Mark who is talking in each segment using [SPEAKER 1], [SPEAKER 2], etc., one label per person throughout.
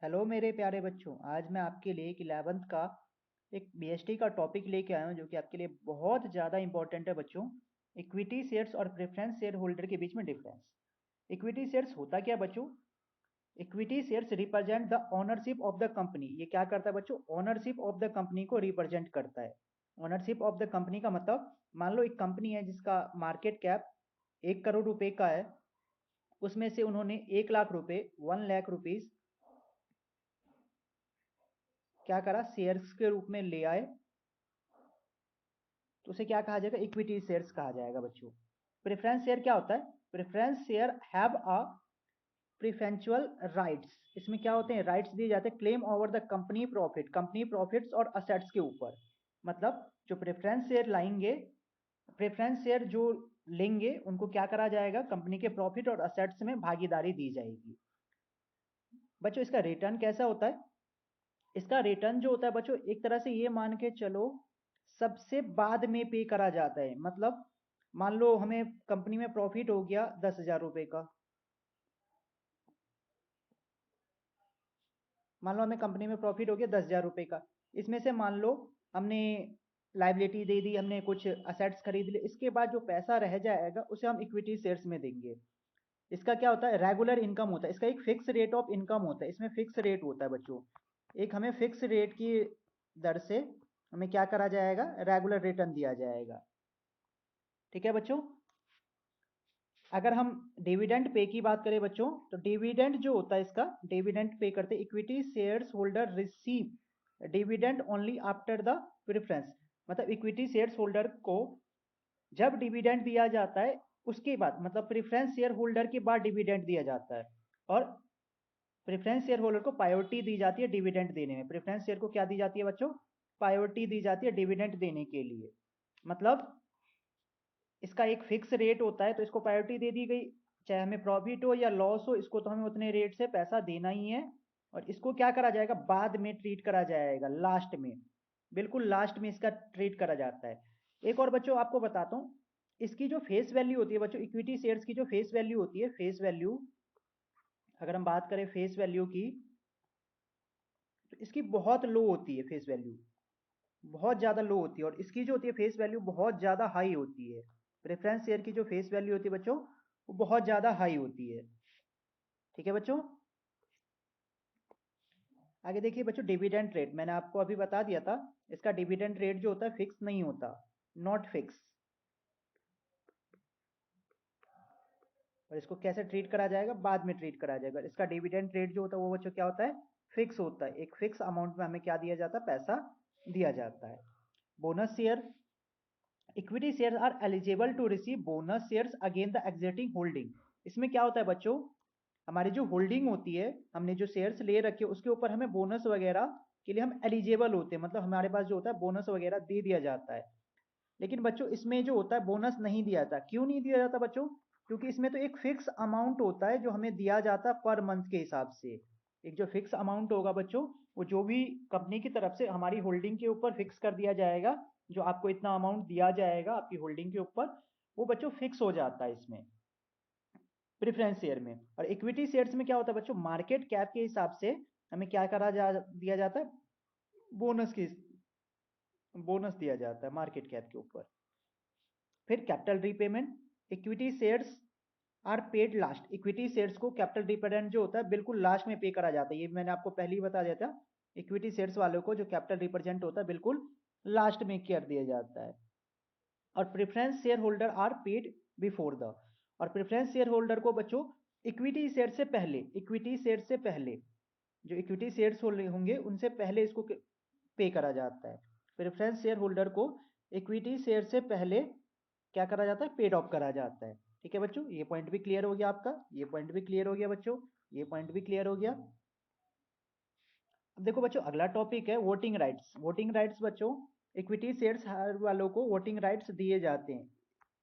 [SPEAKER 1] Hello मेरे प्यारे बच्चों। आज मैं आपके लिए एक 11th का एक बीएसटी का टॉपिक लेके आया हूँ जो कि आपके लिए बहुत ज़्यादा इंपॉर्टेंट है बच्चों। इक्विटी शेयर्स और प्रेफरेंस शेयर होल्डर के बीच में डिफरेंस। इक्विटी शेयर्स होता क्या बच्चों? Equity shares represent the ownership of the company. ये क्या करता है बच्चों? ओनरशिप ऑफ द कंपनी को रिप्रेजेंट करता है। ओनरशिप ऑफ द कंपनी का मतलब, मान लो एक कंपनी है जिसका मार्केट कैप 1 करोड़ रुपए का है। उसमें से उन्होंने 1 लाख रुपए 1 लाख रुपीज क्या करा, शेयर्स के रूप में ले आए, तो उसे क्या कहा जाएगा? इक्विटी शेयर्स कहा जाएगा बच्चों। प्रेफरेंस शेयर क्या होता है? Preference share have a preferential rights. इसमें क्या होते हैं? राइट्स दिए जाते हैं claim over the company profit, company profits और असेट्स के ऊपर। मतलब जो प्रेफरेंस शेयर लाएंगे, प्रेफरेंस शेयर जो लेंगे उनको क्या करा जाएगा? कंपनी के प्रॉफिट और असेट्स में भागीदारी दी जाएगी। बच्चों इसका रिटर्न कैसा होता है? इसका रिटर्न जो होता है बच्चों, एक तरह से ये मान के चलो, सबसे बाद में पे करा जाता है। मतलब मान लो हमें कंपनी में प्रॉफिट हो गया 10,000 रुपए का। मान लो हमें कंपनी में प्रॉफिट हो गया 10,000 रुपए का। इसमें से मान लो हमने लाइबिलिटी दे दी, हमने कुछ असेट्स खरीद लिए। इसके बाद जो पैसा रह जाएगा उसे हम इक्विटी शेयर्स में देंगे। इसका क्या होता है? रेगुलर इनकम होता है। इसका एक फिक्स रेट ऑफ इनकम होता है। इसमें फिक्स रेट होता है बच्चों। एक हमें फिक्स रेट की दर से हमें क्या करा जाएगा? रेगुलर रिटर्न दिया जाएगा। ठीक है बच्चों। अगर हम डिविडेंड पे की बात करें बच्चों, तो डिविडेंड जो होता है, इसका डिविडेंड पे करते equity shares holder receive dividend only after the preference. मतलब इक्विटी शेयर्स होल्डर को जब डिविडेंड दिया जाता है उसके बाद, मतलब प्रेफरेंस शेयर होल्डर के बाद डिविडेंड दिया जाता है। और प्रेफरेंस शेयर होल्डर को प्रायोरिटी दी जाती है डिविडेंड देने में। प्रेफरेंस शेयर को क्या दी जाती है बच्चों? प्रायोरिटी दी जाती है डिविडेंड देने के लिए। मतलब इसका एक फिक्स रेट होता है तो इसको प्रायोरिटी दे दी गई। चाहे हमें प्रॉफिट हो या लॉस हो, इसको तो हमें उतने रेट से पैसा देना ही है। और इसको क्या करा जाएगा? बाद में ट्रीट करा जाएगा, लास्ट में। बिल्कुल लास्ट में इसका ट्रीट करा जाता है। एक और बच्चों आपको बताता हूँ, इसकी जो फेस वैल्यू होती है बच्चों, इक्विटी शेयर्स की जो फेस वैल्यू होती है, फेस वैल्यू, अगर हम बात करें फेस वैल्यू की, तो इसकी बहुत लो होती है फेस वैल्यू। बहुत ज़्यादा लो होती है। और इसकी जो होती है फेस वैल्यू बहुत ज़्यादा हाई होती है। प्रेफरेंस शेयर की जो फेस वैल्यू होती है बच्चों, वो बहुत ज़्यादा हाई होती है। ठीक है बच्चों। आगे देखिए बच्चों, डिविडेंड रेट मैंने आपको अभी बता दिया था। इसका डिविडेंड रेट जो होता है फिक्स नहीं होता, नॉट फिक्स। और इसको कैसे ट्रीट करा जाएगा? बाद में ट्रीट करा जाएगा। इसका डिविडेंड रेट जो होता है वो बच्चों क्या होता है? फिक्स होता है। एक फिक्स अमाउंट में हमें क्या दिया जाता है? पैसा दिया जाता है। Bonus share, equity share are eligible to receive bonus shares against the existing holding. इसमें क्या होता है बच्चों? हमारी जो होल्डिंग होती है, हमने जो शेयर्स ले रखे उसके ऊपर हमें बोनस वगैरह के लिए हम एलिजिबल होते हैं। मतलब हमारे पास जो होता है बोनस वगैरह दे दिया जाता है। लेकिन बच्चों इसमें जो होता है बोनस नहीं दिया जाता। क्यों नहीं दिया जाता बच्चों? क्योंकि इसमें तो एक फिक्स अमाउंट होता है जो हमें दिया जाता है पर मंथ के हिसाब से। एक जो फिक्स अमाउंट होगा बच्चों, वो जो भी कंपनी की तरफ से हमारी होल्डिंग के ऊपर फिक्स कर दिया जाएगा। जो आपको इतना अमाउंट दिया जाएगा आपकी होल्डिंग के ऊपर, वो बच्चों फिक्स हो जाता है इसमें, प्रेफरेंस शेयर में। और इक्विटी शेयर्स में क्या होता है बच्चों? मार्केट कैप के हिसाब से हमें क्या दिया जाता है? बोनस की बोनस दिया जाता है मार्केट कैप के ऊपर। फिर capital repayment, equity shares are paid last. Equity shares को कैपिटल रिपेमेंट जो होता है बिल्कुल लास्ट में पे करा जाता है। ये मैंने आपको पहले ही बता दिया था। इक्विटी शेयर्स वालों को जो कैपिटल रिप्रेजेंट होता है बिल्कुल लास्ट में कर दिया जाता है। और preference share holder are paid before the. और प्रेफरेंस शेयर होल्डर को बच्चों इक्विटी शेयर से पहले, इक्विटी शेयर से पहले, जो इक्विटी शेयर्स होंगे उनसे पहले इसको पे करा जाता है। प्रेफरेंस शेयर होल्डर को इक्विटी शेयर से पहले क्या करा जाता है? पेड ऑफ करा जाता है। ठीक है बच्चों, ये पॉइंट भी क्लियर हो गया आपका। ये पॉइंट भी क्लियर हो गया बच्चों। ये पॉइंट भी क्लियर हो गया। अब देखो बच्चों, अगला टॉपिक है वोटिंग राइट्स। वोटिंग राइट्स बच्चों, इक्विटी शेयर्स वालों को वोटिंग राइट्स दिए जाते हैं।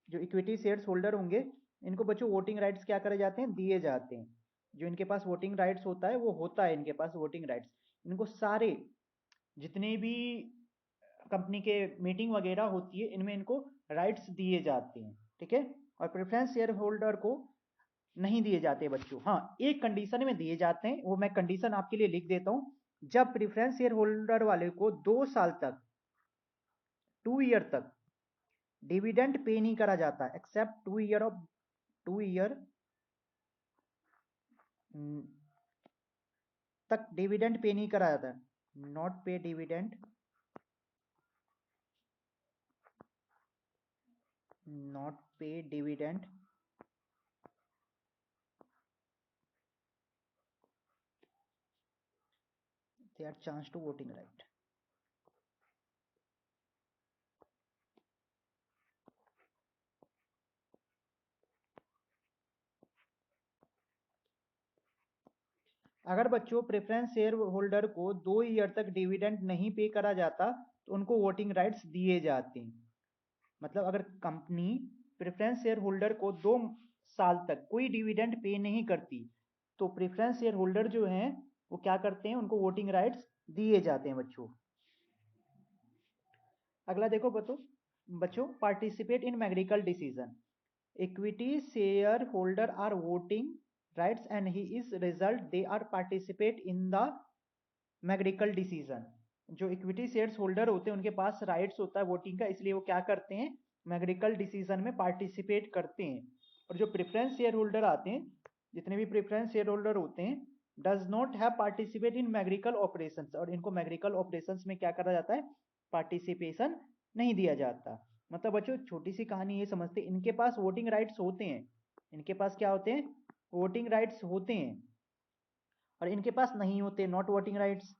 [SPEAKER 1] जो इक्विटी शेयर्स होल्डर होंगे, इनको बच्चों वोटिंग राइट्स क्या करे जाते हैं? दिए जाते हैं। जो इनके पास वोटिंग राइट्स होता है वो होता है इनके पास वोटिंग राइट्स। इनको सारे जितने भी कंपनी के मीटिंग वगैरह होती है इनमें इनको राइट्स दिए जाते हैं। ठीक है। और प्रेफरेंस शेयर होल्डर को नहीं दिए जाते बच्चों। हाँ, एक कंडीशन में दिए जाते हैं, वो मैं कंडीशन आपके लिए लिख देता हूँ। जब प्रेफरेंस शेयर होल्डर वाले को 2 साल तक, 2 ईयर तक डिविडेंड पे नहीं करा जाता, एक्सेप्ट 2 ईयर तक डिविडेंड पे नहीं करा जाता, नॉट पे डिविडेंड, नॉट पे dividend their chance to voting right। अगर बच्चों प्रेफरेंस शेयर होल्डर को 2 ईयर तक डिविडेंड नहीं पे करा जाता तो उनको वोटिंग राइट्स दिए जाते हैं। मतलब अगर कंपनी प्रेफरेंस शेयर होल्डर को 2 साल तक कोई डिविडेंड पे नहीं करती तो प्रेफरेंस शेयर होल्डर जो हैं वो क्या करते हैं, उनको वोटिंग राइट्स दिए जाते हैं बच्चों। अगला देखो बच्चों participate in मैग्रिकल decision. Equity share holder are voting rights and he is result they are participate in the मैग्रिकल decision. जो इक्विटी शेयर्स होल्डर होते हैं उनके पास राइट्स होता है वोटिंग का, इसलिए वो क्या करते हैं, मैग्रिकल डिसीजन में पार्टिसिपेट करते हैं। और जो प्रेफरेंस शेयर होल्डर आते हैं, जितने भी प्रेफरेंस शेयर होल्डर होते हैं, does not have participate in मैग्रिकल ऑपरेशंस, और इनको मैग्रिकल ऑपरेशंस में क्या करा जाता है, पार्टिसिपेशन नहीं दिया जाता। मतलब बच्चों छोटी सी कहानी ये समझते, इनके पास वोटिंग राइट्स होते हैं, इनके पास क्या होते हैं, वोटिंग राइट्स होते हैं, और इनके पास नहीं होते, नॉट वोटिंग राइट्स।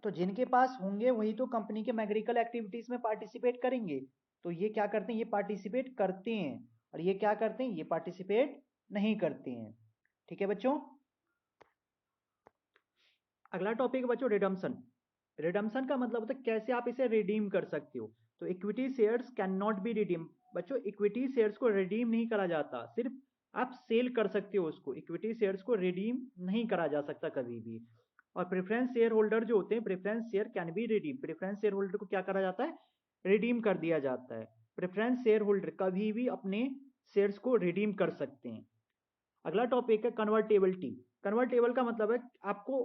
[SPEAKER 1] तो जिनके पास होंगे वही तो कंपनी के मैग्रिकल एक्टिविटीज में पार्टिसिपेट करेंगे। तो ये क्या करते हैं, ये पार्टिसिपेट करते हैं, और ये क्या करते हैं, ये पार्टिसिपेट नहीं करते हैं। ठीक है बच्चों। अगला टॉपिक बच्चों रिडम्पशन। रिडम्पशन का मतलब होता है कैसे आप इसे रिडीम कर सकते हो। तो equity shares can not be redeem. बच्चों इक्विटी शेयर्स को रिडीम नहीं करा जाता, सिर्फ आप सेल कर सकते हो उसको। इक्विटी शेयर्स को रिडीम नहीं करा जा सकता कभी भी। और प्रेफरेंस शेयर होल्डर जो होते हैं, preference share can be redeem. Preference share holder को क्या करा जाता है, रिडीम कर दिया जाता है। प्रेफरेंस शेयर होल्डर कभी भी अपने शेयर्स को रिडीम कर सकते हैं। अगला टॉपिक है कन्वर्टेबिलिटी। कन्वर्टेबल का मतलब है आपको,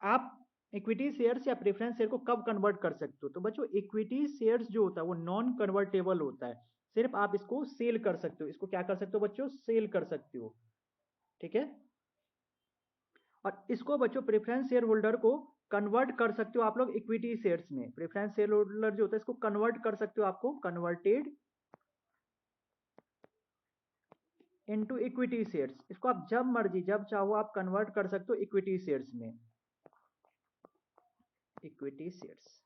[SPEAKER 1] आप इक्विटी शेयर्स या प्रेफरेंस शेयर को कब कन्वर्ट कर सकते हो। तो बच्चों इक्विटी शेयर्स जो होता है वो नॉन कन्वर्टेबल होता है, सिर्फ आप इसको सेल कर सकते हो। इसको क्या कर सकते हो बच्चों, सेल कर सकते हो। ठीक है। और इसको बच्चों प्रेफरेंस शेयर होल्डर को कन्वर्ट कर सकते हो आप लोग इक्विटी शेयर्स में। प्रेफरेंस शेयर होल्डर जो होता है इसको कन्वर्ट कर सकते हो, आपको कन्वर्टेड इनटू इक्विटी शेयर्स। इसको आप जब मर्जी जब चाहो आप कन्वर्ट कर सकते हो इक्विटी शेयर्स में, इक्विटी शेयर्स।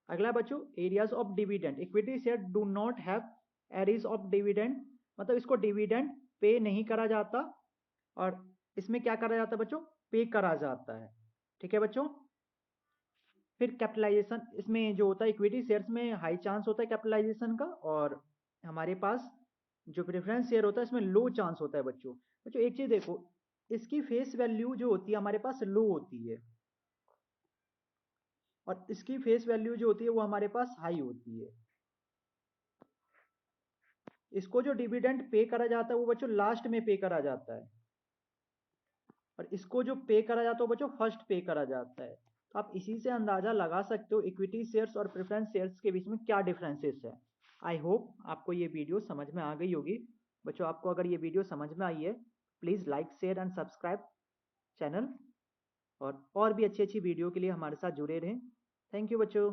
[SPEAKER 1] अगला बच्चों areas of dividend. Equity share do not have areas of dividend, मतलब इसको डिविडेंड पे नहीं करा जाता, और इसमें क्या करा जाता है बच्चों, पे करा जाता है। ठीक है बच्चों। फिर कैपिटलाइजेशन, इसमें जो होता है इक्विटी शेयर्स में हाई चांस होता है कैपिटलाइजेशन का, और हमारे पास जो प्रेफरेंस शेयर होता है इसमें लो चांस होता है बच्चों। बच्चों एक चीज देखो, इसकी फेस वैल्यू जो होती है हमारे पास लो होती है, और इसकी फेस वैल्यू जो होती है वो हमारे पास हाई होती है। इसको जो डिविडेंड पे करा जाता है वो बच्चों लास्ट में पे करा जाता है, और इसको जो पे करा जाता है वो बच्चों फर्स्ट पे करा जाता है। तो आप इसी से अंदाजा लगा सकते हो इक्विटी शेयर्स और प्रेफरेंस शेयर्स के बीच में क्या डिफरेंसेस है। आई होप आपको ये वीडियो समझ में आ गई होगी। बच्चों आपको अगर ये वीडियो समझ में आई है please like share and subscribe channel, और भी अच्छी अच्छी वीडियो के लिए हमारे साथ जुड़े रहें। थैंक यू बच्चों।